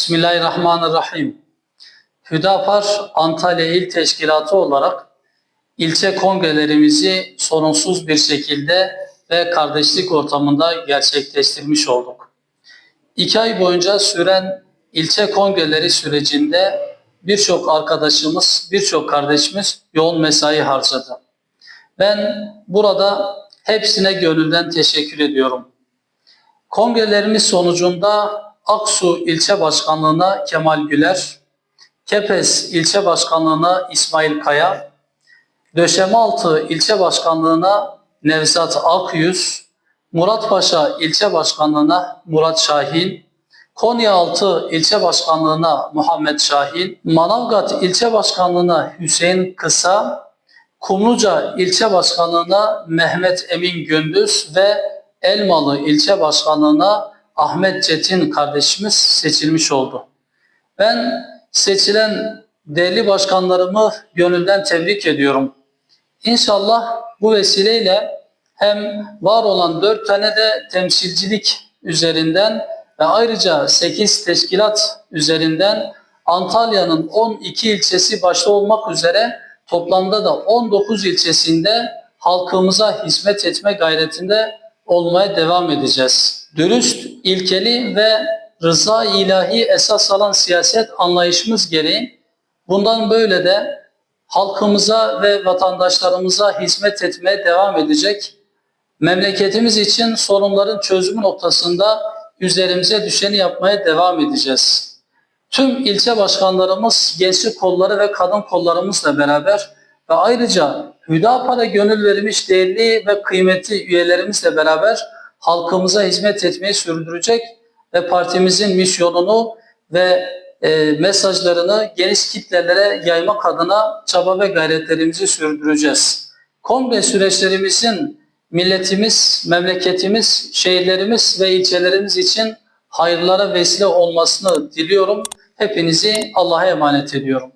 Bismillahirrahmanirrahim. Hüdapar Antalya İl Teşkilatı olarak ilçe kongrelerimizi sorunsuz bir şekilde ve kardeşlik ortamında gerçekleştirmiş olduk. 2 ay boyunca süren ilçe kongreleri sürecinde birçok arkadaşımız, birçok kardeşimiz yoğun mesai harcadı. Ben burada hepsine gönülden teşekkür ediyorum. Kongrelerimiz sonucunda Aksu İlçe Başkanlığı'na Kemal Güler, Kepez İlçe Başkanlığı'na İsmail Kaya, Döşemealtı İlçe Başkanlığı'na Nevzat Akyüz, Muratpaşa İlçe Başkanlığı'na Murat Şahin, Konyaaltı İlçe Başkanlığı'na Muhammed Şahin, Manavgat İlçe Başkanlığı'na Hüseyin Kısa, Kumluca İlçe Başkanlığı'na Mehmet Emin Gündüz ve Elmalı İlçe Başkanlığı'na Ahmet Çetin kardeşimiz seçilmiş oldu. Ben seçilen değerli başkanlarımı gönülden tebrik ediyorum. İnşallah bu vesileyle hem var olan 4 tane de temsilcilik üzerinden ve ayrıca 8 teşkilat üzerinden Antalya'nın 12 ilçesi başta olmak üzere toplamda da 19 ilçesinde halkımıza hizmet etme gayretinde olmaya devam edeceğiz. Dürüst, ilkeli ve rıza ilahi esas alan siyaset anlayışımız gereği bundan böyle de halkımıza ve vatandaşlarımıza hizmet etmeye devam edecek. Memleketimiz için sorunların çözümü noktasında üzerimize düşeni yapmaya devam edeceğiz. Tüm ilçe başkanlarımız, gençlik kolları ve kadın kollarımızla beraber ve ayrıca Hüdapar'a gönül vermiş değerli ve kıymetli üyelerimizle beraber halkımıza hizmet etmeyi sürdürecek ve partimizin misyonunu ve mesajlarını geniş kitlelere yaymak adına çaba ve gayretlerimizi sürdüreceğiz. Kongre süreçlerimizin milletimiz, memleketimiz, şehirlerimiz ve ilçelerimiz için hayırlara vesile olmasını diliyorum. Hepinizi Allah'a emanet ediyorum.